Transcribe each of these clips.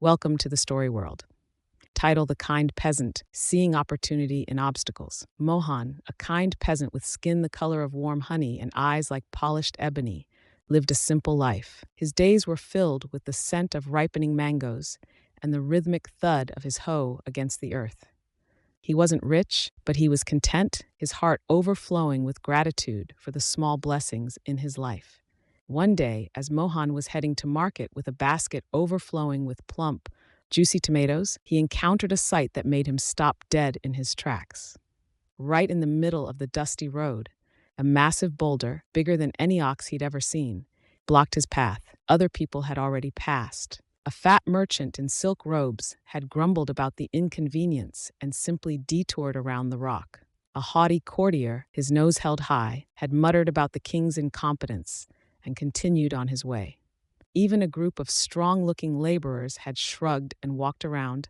Welcome to the story world. Title: The Kind Peasant, Seeing Opportunity in Obstacles. Mohan, a kind peasant with skin the color of warm honey and eyes like polished ebony, lived a simple life. His days were filled with the scent of ripening mangoes and the rhythmic thud of his hoe against the earth. He wasn't rich, but he was content, his heart overflowing with gratitude for the small blessings in his life. One day, as Mohan was heading to market with a basket overflowing with plump, juicy tomatoes, he encountered a sight that made him stop dead in his tracks. Right in the middle of the dusty road, a massive boulder, bigger than any ox he'd ever seen, blocked his path. Other people had already passed. A fat merchant in silk robes had grumbled about the inconvenience and simply detoured around the rock. A haughty courtier, his nose held high, had muttered about the king's incompetence and continued on his way. Even a group of strong-looking laborers had shrugged and walked around,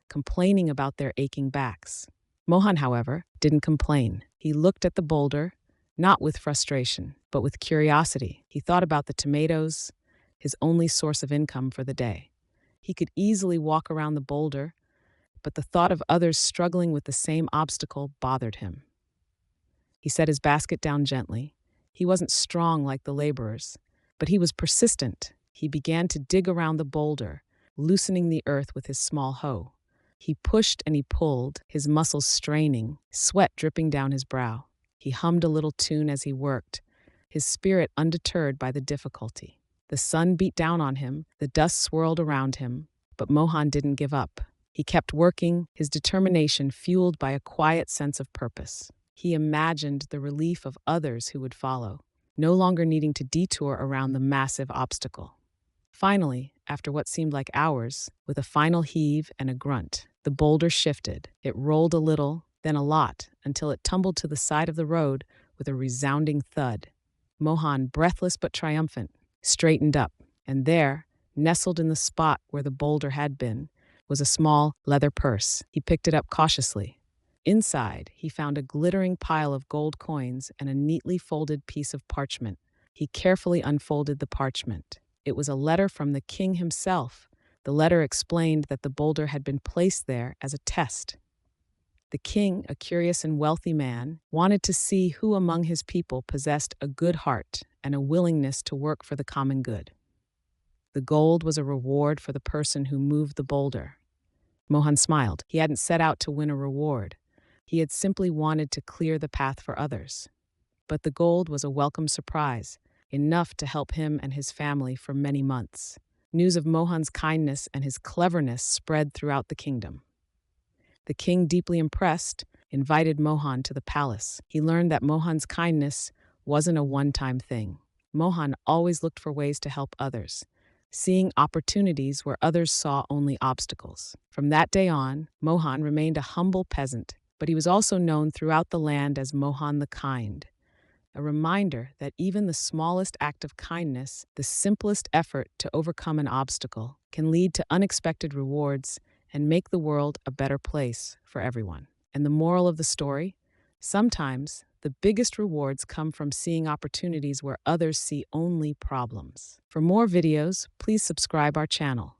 complaining about their aching backs. Mohan, however, didn't complain. He looked at the boulder, not with frustration, but with curiosity. He thought about the tomatoes, his only source of income for the day. He could easily walk around the boulder, but the thought of others struggling with the same obstacle bothered him. He set his basket down gently. He wasn't strong like the laborers, but he was persistent. He began to dig around the boulder, loosening the earth with his small hoe. He pushed and he pulled, his muscles straining, sweat dripping down his brow. He hummed a little tune as he worked, his spirit undeterred by the difficulty. The sun beat down on him, the dust swirled around him, but Mohan didn't give up. He kept working, his determination fueled by a quiet sense of purpose. He imagined the relief of others who would follow, no longer needing to detour around the massive obstacle. Finally, after what seemed like hours, with a final heave and a grunt, the boulder shifted. It rolled a little, then a lot, until it tumbled to the side of the road with a resounding thud. Mohan, breathless but triumphant, straightened up, and there, nestled in the spot where the boulder had been, was a small leather purse. He picked it up cautiously. Inside, he found a glittering pile of gold coins and a neatly folded piece of parchment. He carefully unfolded the parchment. It was a letter from the king himself. The letter explained that the boulder had been placed there as a test. The king, a curious and wealthy man, wanted to see who among his people possessed a good heart and a willingness to work for the common good. The gold was a reward for the person who moved the boulder. Mohan smiled. He hadn't set out to win a reward. He had simply wanted to clear the path for others. But the gold was a welcome surprise, enough to help him and his family for many months. News of Mohan's kindness and his cleverness spread throughout the kingdom. The king, deeply impressed, invited Mohan to the palace. He learned that Mohan's kindness wasn't a one-time thing. Mohan always looked for ways to help others, seeing opportunities where others saw only obstacles. From that day on, Mohan remained a humble peasant, but he was also known throughout the land as Mohan the Kind, a reminder that even the smallest act of kindness, the simplest effort to overcome an obstacle, can lead to unexpected rewards and make the world a better place for everyone. And the moral of the story? Sometimes, the biggest rewards come from seeing opportunities where others see only problems. For more videos, please subscribe our channel.